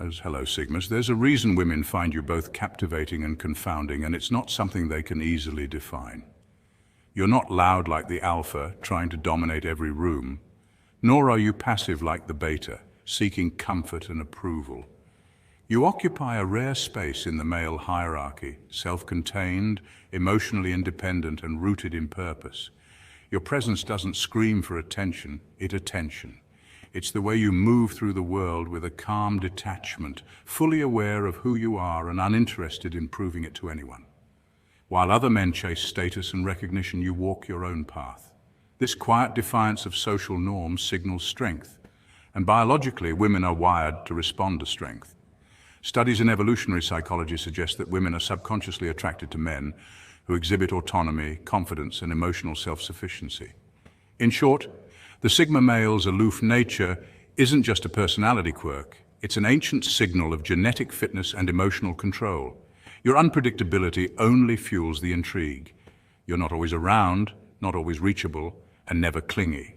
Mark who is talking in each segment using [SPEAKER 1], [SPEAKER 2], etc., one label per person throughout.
[SPEAKER 1] as hello Sigmas, there's a reason women find you both captivating and confounding, and it's not something they can easily define. You're not loud like the alpha, trying to dominate every room, nor are you passive like the beta, seeking comfort and approval. You occupy a rare space in the male hierarchy, self-contained, emotionally independent, and rooted in purpose. Your presence doesn't scream for attention, it's attention. It's the way you move through the world with a calm detachment, fully aware of who you are and uninterested in proving it to anyone. While other men chase status and recognition, you walk your own path. This quiet defiance of social norms signals strength, and biologically, women are wired to respond to strength. Studies in evolutionary psychology suggest that women are subconsciously attracted to men who exhibit autonomy, confidence, and emotional self-sufficiency. In short, the Sigma male's aloof nature isn't just a personality quirk, it's an ancient signal of genetic fitness and emotional control. Your unpredictability only fuels the intrigue. You're not always around, not always reachable, and never clingy.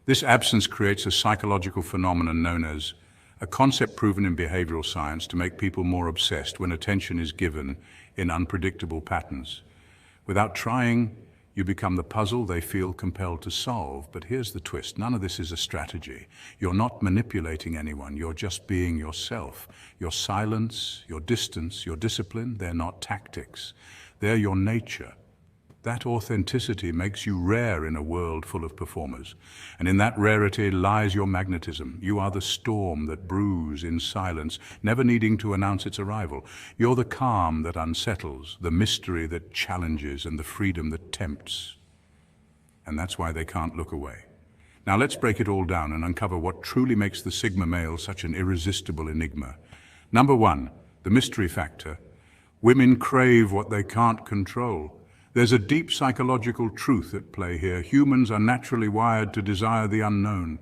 [SPEAKER 1] This absence creates a psychological phenomenon known as a concept proven in behavioral science to make people more obsessed when attention is given in unpredictable patterns. Without trying, you become the puzzle they feel compelled to solve. But here's the twist. None of this is a strategy. You're not manipulating anyone. You're just being yourself. Your silence, your distance, your discipline, they're not tactics. They're your nature. That authenticity makes you rare in a world full of performers. And in that rarity lies your magnetism. You are the storm that brews in silence, never needing to announce its arrival. You're the calm that unsettles, the mystery that challenges, and the freedom that tempts. And that's why they can't look away. Now let's break it all down and uncover what truly makes the Sigma male such an irresistible enigma. Number one, the mystery factor. Women crave what they can't control. There's a deep psychological truth at play here. Humans are naturally wired to desire the unknown.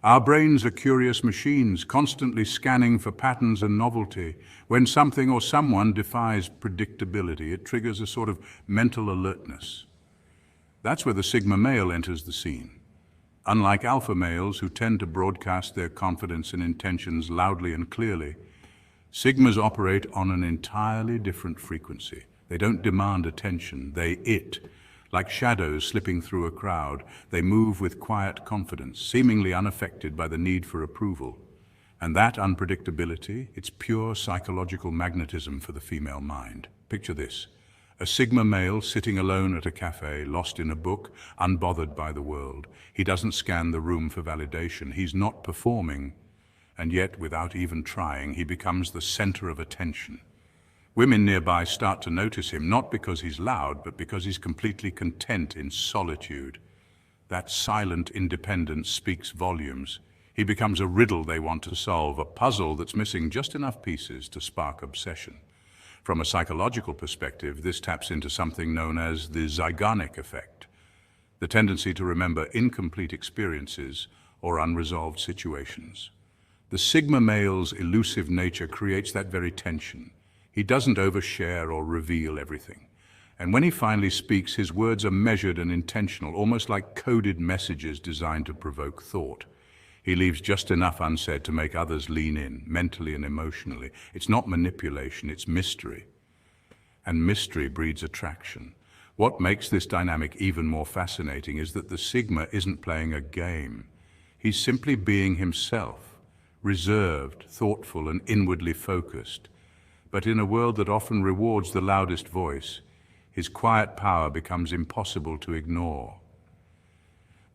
[SPEAKER 1] Our brains are curious machines, constantly scanning for patterns and novelty. When something or someone defies predictability, it triggers a sort of mental alertness. That's where the Sigma male enters the scene. Unlike alpha males, who tend to broadcast their confidence and intentions loudly and clearly, Sigmas operate on an entirely different frequency. They don't demand attention, they like shadows slipping through a crowd. They move with quiet confidence, seemingly unaffected by the need for approval. And that unpredictability, it's pure psychological magnetism for the female mind. Picture this: a Sigma male sitting alone at a cafe, lost in a book, unbothered by the world. He doesn't scan the room for validation. He's not performing, and yet, without even trying, he becomes the center of attention. Women nearby start to notice him, not because he's loud, but because he's completely content in solitude. That silent independence speaks volumes. He becomes a riddle they want to solve, a puzzle that's missing just enough pieces to spark obsession. From a psychological perspective, this taps into something known as the Zeigarnik effect, the tendency to remember incomplete experiences or unresolved situations. The Sigma male's elusive nature creates that very tension. He doesn't overshare or reveal everything. And when he finally speaks, his words are measured and intentional, almost like coded messages designed to provoke thought. He leaves just enough unsaid to make others lean in, mentally and emotionally. It's not manipulation, it's mystery. And mystery breeds attraction. What makes this dynamic even more fascinating is that the Sigma isn't playing a game. He's simply being himself, reserved, thoughtful, and inwardly focused. But in a world that often rewards the loudest voice, his quiet power becomes impossible to ignore.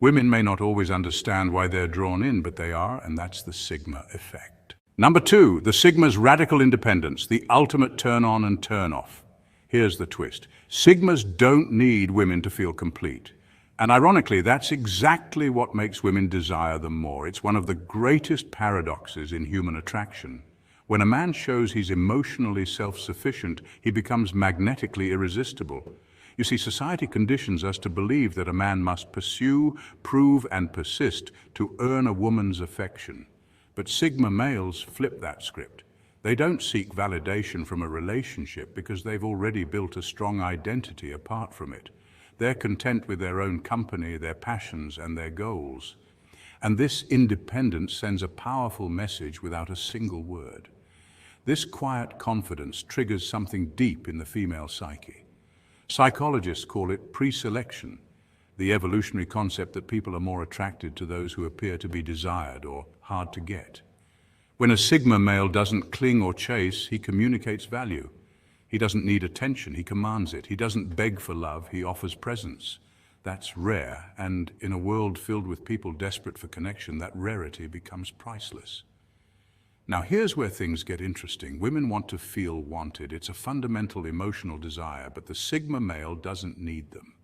[SPEAKER 1] Women may not always understand why they're drawn in, but they are, and that's the Sigma effect. Number two, the Sigma's radical independence, the ultimate turn on and turn off. Here's the twist. Sigmas don't need women to feel complete. And ironically, that's exactly what makes women desire them more. It's one of the greatest paradoxes in human attraction. When a man shows he's emotionally self-sufficient, he becomes magnetically irresistible. You see, society conditions us to believe that a man must pursue, prove, and persist to earn a woman's affection. But Sigma males flip that script. They don't seek validation from a relationship because they've already built a strong identity apart from it. They're content with their own company, their passions, and their goals. And this independence sends a powerful message without a single word. This quiet confidence triggers something deep in the female psyche. Psychologists call it preselection, the evolutionary concept that people are more attracted to those who appear to be desired or hard to get. When a Sigma male doesn't cling or chase, he communicates value. He doesn't need attention, he commands it. He doesn't beg for love, he offers presence. That's rare, and in a world filled with people desperate for connection, that rarity becomes priceless. Now here's where things get interesting. Women want to feel wanted. It's a fundamental emotional desire, but the Sigma male doesn't need them.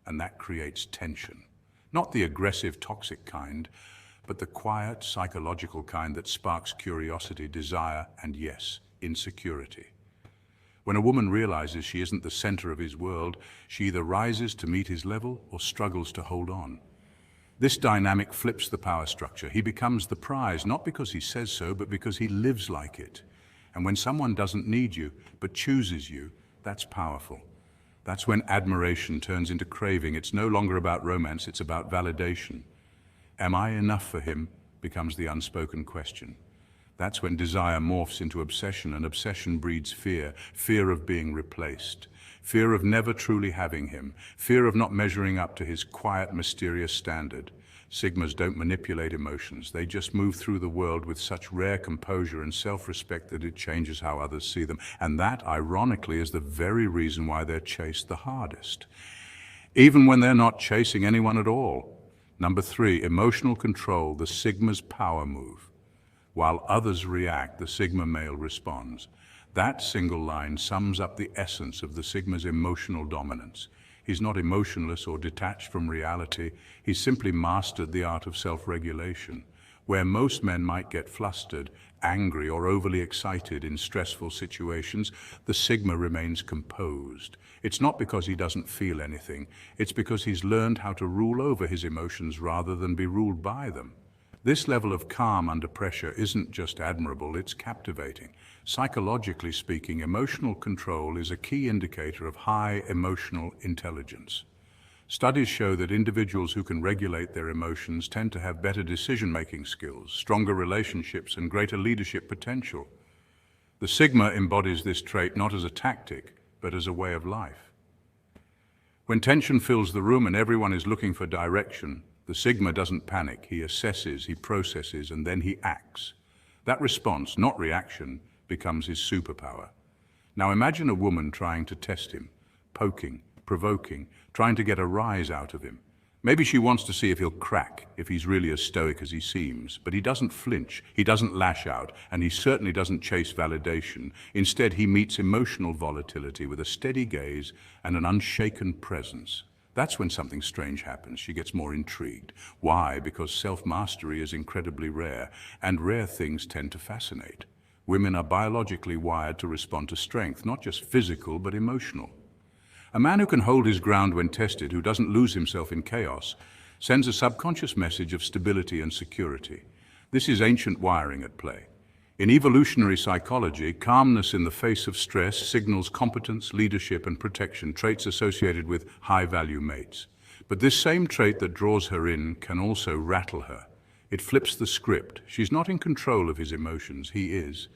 [SPEAKER 1] And that creates tension. Not the aggressive, toxic kind, but the quiet, psychological kind that sparks curiosity, desire, and yes, insecurity. When a woman realizes she isn't the center of his world, she either rises to meet his level or struggles to hold on. This dynamic flips the power structure. He becomes the prize, not because he says so, but because he lives like it. And when someone doesn't need you, but chooses you, that's powerful. That's when admiration turns into craving. It's no longer about romance, it's about validation. Am I enough for him becomes the unspoken question. That's when desire morphs into obsession, and obsession breeds fear, fear of being replaced, fear of never truly having him, fear of not measuring up to his quiet, mysterious standard. Sigmas don't manipulate emotions. They just move through the world with such rare composure and self-respect that it changes how others see them. And that, ironically, is the very reason why they're chased the hardest, even when they're not chasing anyone at all. Number 3, emotional control, the Sigma's power move. While others react, the Sigma male responds. That single line sums up the essence of the Sigma's emotional dominance. He's not emotionless or detached from reality. He's simply mastered the art of self-regulation. Where most men might get flustered, angry, or overly excited in stressful situations, the Sigma remains composed. It's not because he doesn't feel anything. It's because he's learned how to rule over his emotions rather than be ruled by them. This level of calm under pressure isn't just admirable, it's captivating. Psychologically speaking, emotional control is a key indicator of high emotional intelligence. Studies show that individuals who can regulate their emotions tend to have better decision-making skills, stronger relationships, and greater leadership potential. The Sigma embodies this trait not as a tactic, but as a way of life. When tension fills the room and everyone is looking for direction, the Sigma doesn't panic. He assesses, he processes, and then he acts. That response, not reaction, becomes his superpower. Now imagine a woman trying to test him, poking, provoking, trying to get a rise out of him. Maybe she wants to see if he'll crack, if he's really as stoic as he seems, but he doesn't flinch, he doesn't lash out, and he certainly doesn't chase validation. Instead, he meets emotional volatility with a steady gaze and an unshaken presence. That's when something strange happens. She gets more intrigued. Why? Because self-mastery is incredibly rare, and rare things tend to fascinate. Women are biologically wired to respond to strength, not just physical, but emotional. A man who can hold his ground when tested, who doesn't lose himself in chaos, sends a subconscious message of stability and security. This is ancient wiring at play. In evolutionary psychology, calmness in the face of stress signals competence, leadership, and protection, traits associated with high-value mates. But this same trait that draws her in can also rattle her. It flips the script. She's not in control of his emotions, he is.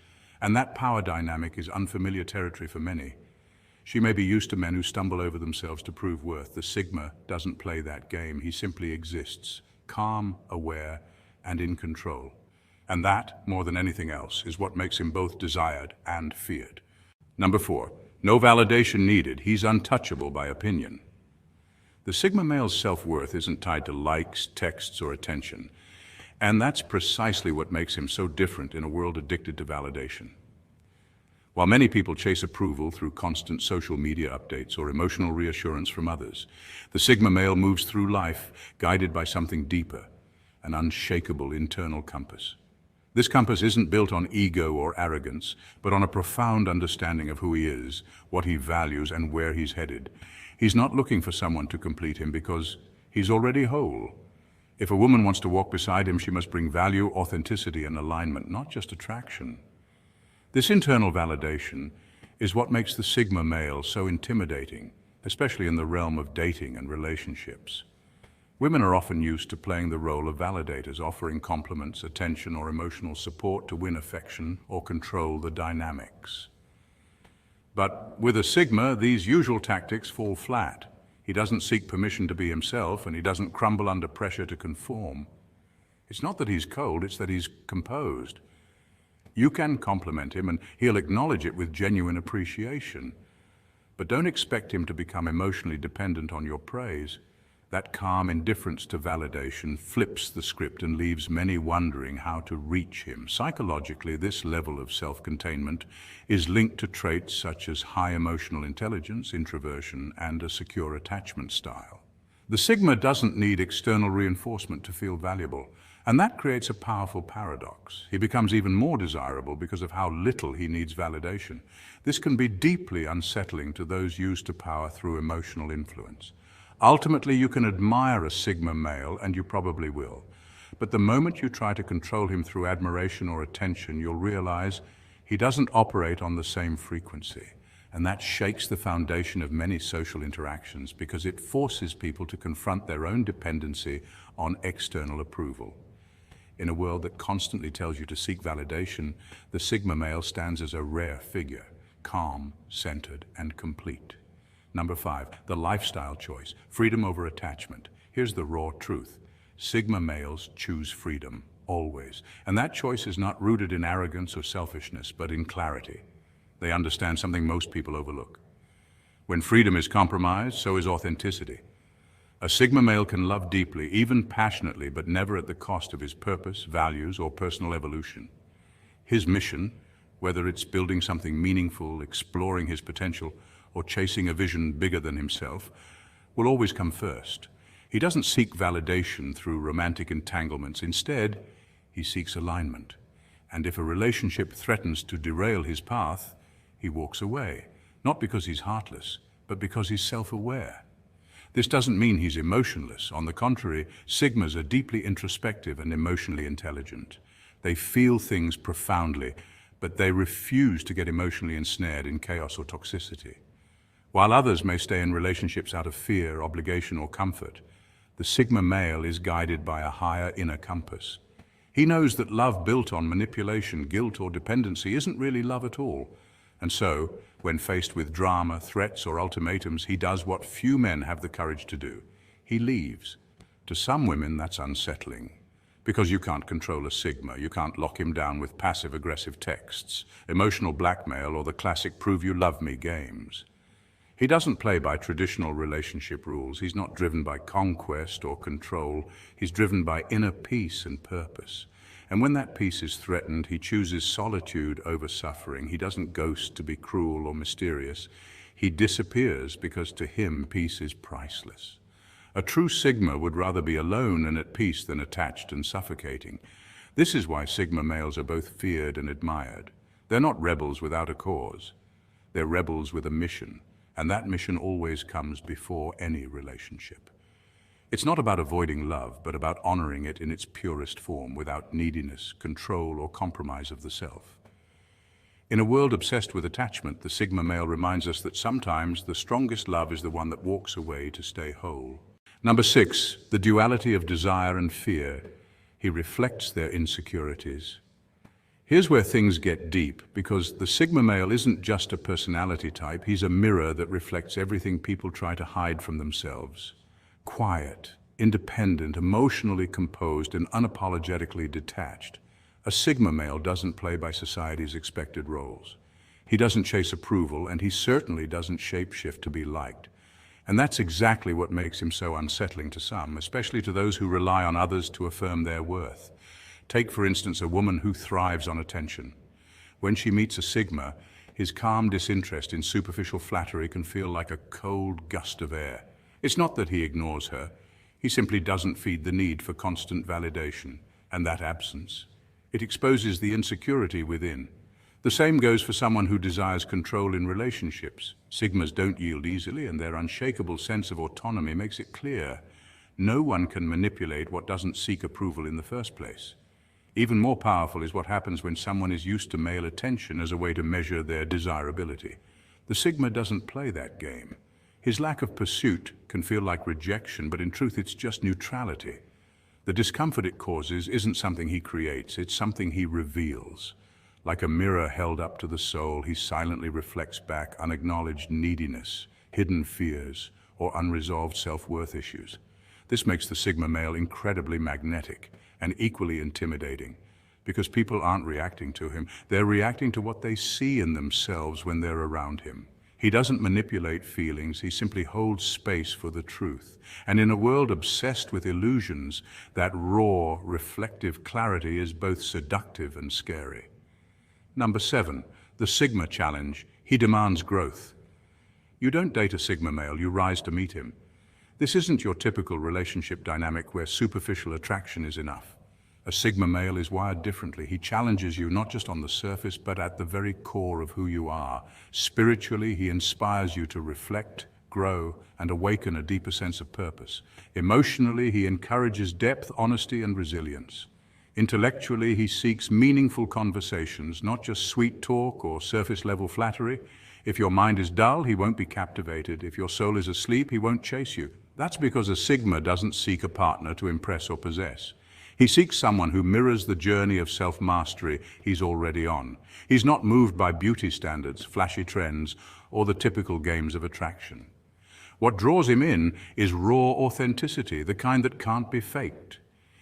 [SPEAKER 1] And that power dynamic is unfamiliar territory for many. She may be used to men who stumble over themselves to prove worth. The Sigma doesn't play that game. He simply exists, calm, aware, and in control. And that, more than anything else, is what makes him both desired and feared. Number 4, no validation needed. He's untouchable by opinion. The Sigma male's self-worth isn't tied to likes, texts, or attention. And that's precisely what makes him so different in a world addicted to validation. While many people chase approval through constant social media updates or emotional reassurance from others, the Sigma male moves through life guided by something deeper, an unshakable internal compass. This compass isn't built on ego or arrogance, but on a profound understanding of who he is, what he values, and where he's headed. He's not looking for someone to complete him because he's already whole. If a woman wants to walk beside him, she must bring value, authenticity, and alignment, not just attraction. This internal validation is what makes the Sigma male so intimidating, especially in the realm of dating and relationships. Women are often used to playing the role of validators, offering compliments, attention, or emotional support to win affection or control the dynamics. But with a Sigma, these usual tactics fall flat. He doesn't seek permission to be himself, and he doesn't crumble under pressure to conform. It's not that he's cold, it's that he's composed. You can compliment him, and he'll acknowledge it with genuine appreciation. But don't expect him to become emotionally dependent on your praise. That calm indifference to validation flips the script and leaves many wondering how to reach him. Psychologically, this level of self-containment is linked to traits such as high emotional intelligence, introversion, and a secure attachment style. The Sigma doesn't need external reinforcement to feel valuable, and that creates a powerful paradox. He becomes even more desirable because of how little he needs validation. This can be deeply unsettling to those used to power through emotional influence. Ultimately, you can admire a Sigma male, and you probably will. But the moment you try to control him through admiration or attention, you'll realize he doesn't operate on the same frequency. And that shakes the foundation of many social interactions because it forces people to confront their own dependency on external approval. In a world that constantly tells you to seek validation, the Sigma male stands as a rare figure, calm, centered, and complete. Number 5, the lifestyle choice, freedom over attachment. Here's the raw truth. Sigma males choose freedom, always. And that choice is not rooted in arrogance or selfishness, but in clarity. They understand something most people overlook. When freedom is compromised, so is authenticity. A Sigma male can love deeply, even passionately, but never at the cost of his purpose, values, or personal evolution. His mission, whether it's building something meaningful, exploring his potential, or chasing a vision bigger than himself, will always come first. He doesn't seek validation through romantic entanglements. Instead, he seeks alignment. And if a relationship threatens to derail his path, he walks away, not because he's heartless, but because he's self-aware. This doesn't mean he's emotionless. On the contrary, Sigmas are deeply introspective and emotionally intelligent. They feel things profoundly, but they refuse to get emotionally ensnared in chaos or toxicity. While others may stay in relationships out of fear, obligation, or comfort, the Sigma male is guided by a higher inner compass. He knows that love built on manipulation, guilt, or dependency isn't really love at all. And so, when faced with drama, threats, or ultimatums, he does what few men have the courage to do. He leaves. To some women, that's unsettling. Because you can't control a Sigma, you can't lock him down with passive-aggressive texts, emotional blackmail, or the classic prove you love me games. He doesn't play by traditional relationship rules. He's not driven by conquest or control. He's driven by inner peace and purpose. And when that peace is threatened, he chooses solitude over suffering. He doesn't ghost to be cruel or mysterious. He disappears because to him, peace is priceless. A true Sigma would rather be alone and at peace than attached and suffocating. This is why Sigma males are both feared and admired. They're not rebels without a cause. They're rebels with a mission. And that mission always comes before any relationship. It's not about avoiding love, but about honoring it in its purest form, without neediness, control, or compromise of the self. In a world obsessed with attachment, the Sigma male reminds us that sometimes the strongest love is the one that walks away to stay whole. Number 6, the duality of desire and fear. He reflects their insecurities. Here's where things get deep, because the Sigma male isn't just a personality type, he's a mirror that reflects everything people try to hide from themselves. Quiet, independent, emotionally composed, and unapologetically detached. A Sigma male doesn't play by society's expected roles. He doesn't chase approval, and he certainly doesn't shapeshift to be liked. And that's exactly what makes him so unsettling to some, especially to those who rely on others to affirm their worth. Take, for instance, a woman who thrives on attention. When she meets a Sigma, his calm disinterest in superficial flattery can feel like a cold gust of air. It's not that he ignores her. He simply doesn't feed the need for constant validation. And that absence, it exposes the insecurity within. The same goes for someone who desires control in relationships. Sigmas don't yield easily, and their unshakable sense of autonomy makes it clear no one can manipulate what doesn't seek approval in the first place. Even more powerful is what happens when someone is used to male attention as a way to measure their desirability. The Sigma doesn't play that game. His lack of pursuit can feel like rejection, but in truth it's just neutrality. The discomfort it causes isn't something he creates, it's something he reveals. Like a mirror held up to the soul, he silently reflects back unacknowledged neediness, hidden fears, or unresolved self-worth issues. This makes the Sigma male incredibly magnetic and equally intimidating, because people aren't reacting to him, they're reacting to what they see in themselves when they're around him. He doesn't manipulate feelings, he simply holds space for the truth. And in a world obsessed with illusions, that raw, reflective clarity is both seductive and scary. Number 7, the Sigma challenge. He demands growth. You don't date a Sigma male, you rise to meet him. This isn't your typical relationship dynamic where superficial attraction is enough. A Sigma male is wired differently. He challenges you not just on the surface, but at the very core of who you are. Spiritually, he inspires you to reflect, grow, and awaken a deeper sense of purpose. Emotionally, he encourages depth, honesty, and resilience. Intellectually, he seeks meaningful conversations, not just sweet talk or surface-level flattery. If your mind is dull, he won't be captivated. If your soul is asleep, he won't chase you. That's because a Sigma doesn't seek a partner to impress or possess. He seeks someone who mirrors the journey of self-mastery he's already on. He's not moved by beauty standards, flashy trends, or the typical games of attraction. What draws him in is raw authenticity, the kind that can't be faked.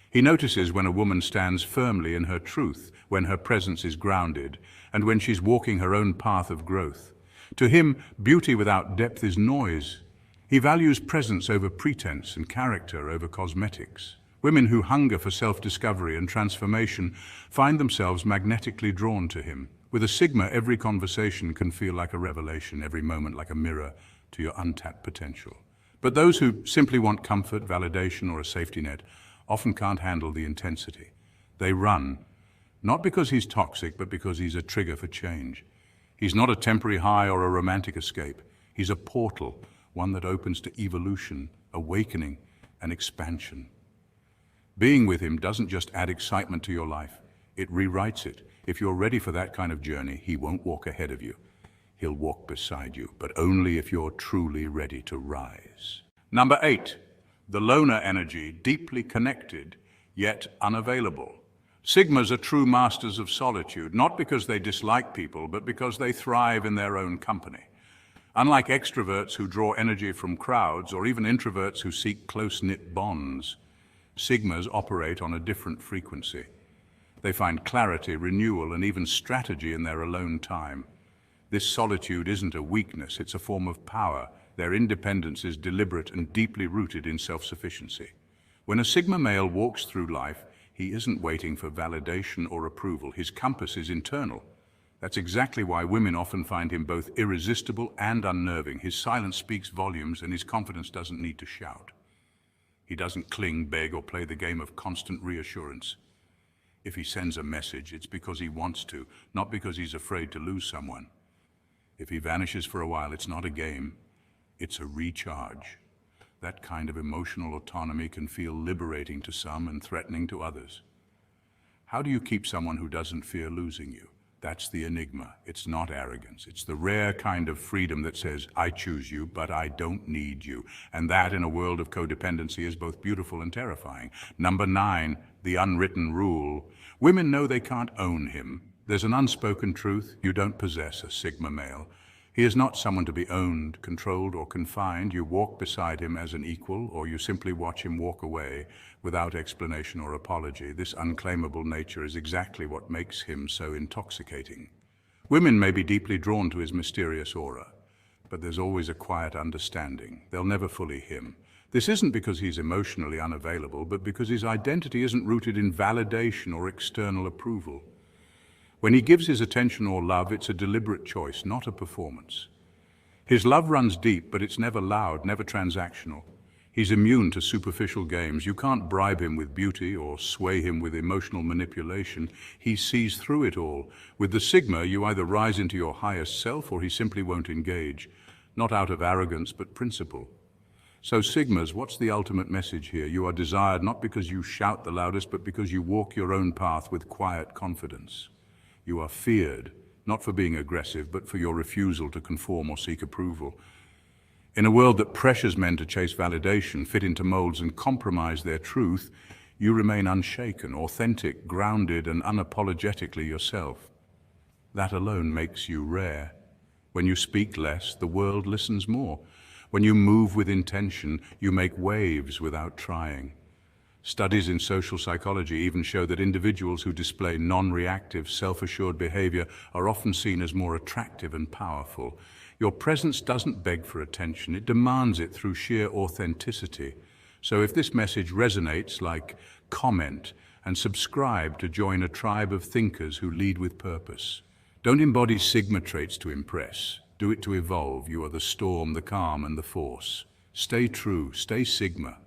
[SPEAKER 1] He notices when a woman stands firmly in her truth, when her presence is grounded, and when she's walking her own path of growth. To him, beauty without depth is noise. He values presence over pretense and character over cosmetics. Women who hunger for self-discovery and transformation find themselves magnetically drawn to him. With a Sigma, every conversation can feel like a revelation, every moment like a mirror to your untapped potential. But those who simply want comfort, validation, or a safety net often can't handle the intensity. They run, not because he's toxic, but because he's a trigger for change. He's not a temporary high or a romantic escape. He's a portal, one that opens to evolution, awakening, and expansion. Being with him doesn't just add excitement to your life, it rewrites it. If you're ready for that kind of journey, he won't walk ahead of you. He'll walk beside you, but only if you're truly ready to rise. Number 8, the loner energy, deeply connected, yet unavailable. Sigmas are true masters of solitude, not because they dislike people, but because they thrive in their own company. Unlike extroverts who draw energy from crowds, or even introverts who seek close-knit bonds, Sigmas operate on a different frequency. They find clarity, renewal, and even strategy in their alone time. This solitude isn't a weakness, it's a form of power. Their independence is deliberate and deeply rooted in self-sufficiency. When a Sigma male walks through life, he isn't waiting for validation or approval. His compass is internal. That's exactly why women often find him both irresistible and unnerving. His silence speaks volumes, and his confidence doesn't need to shout. He doesn't cling, beg, or play the game of constant reassurance. If he sends a message, it's because he wants to, not because he's afraid to lose someone. If he vanishes for a while, it's not a game, it's a recharge. That kind of emotional autonomy can feel liberating to some and threatening to others. How do you keep someone who doesn't fear losing you? That's the enigma. It's not arrogance. It's the rare kind of freedom that says, I choose you, but I don't need you. And that, in a world of codependency, is both beautiful and terrifying. Number 9, the unwritten rule. Women know they can't own him. There's an unspoken truth: you don't possess a Sigma male. He is not someone to be owned, controlled, or confined. You walk beside him as an equal, or you simply watch him walk away without explanation or apology. This unclaimable nature is exactly what makes him so intoxicating. Women may be deeply drawn to his mysterious aura, but there's always a quiet understanding. They'll never fully him. This isn't because he's emotionally unavailable, but because his identity isn't rooted in validation or external approval. When he gives his attention or love, it's a deliberate choice, not a performance. His love runs deep, but it's never loud, never transactional. He's immune to superficial games. You can't bribe him with beauty or sway him with emotional manipulation. He sees through it all. With the Sigma, you either rise into your highest self or he simply won't engage, not out of arrogance, but principle. So Sigmas, what's the ultimate message here? You are desired not because you shout the loudest, but because you walk your own path with quiet confidence. You are feared, not for being aggressive, but for your refusal to conform or seek approval. In a world that pressures men to chase validation, fit into molds and compromise their truth, you remain unshaken, authentic, grounded and unapologetically yourself. That alone makes you rare. When you speak less, the world listens more. When you move with intention, you make waves without trying. Studies in social psychology even show that individuals who display non-reactive, self-assured behavior are often seen as more attractive and powerful. Your presence doesn't beg for attention, it demands it through sheer authenticity. So if this message resonates, comment and subscribe to join a tribe of thinkers who lead with purpose. Don't embody Sigma traits to impress. Do it to evolve. You are the storm, the calm, and the force. Stay true, stay Sigma,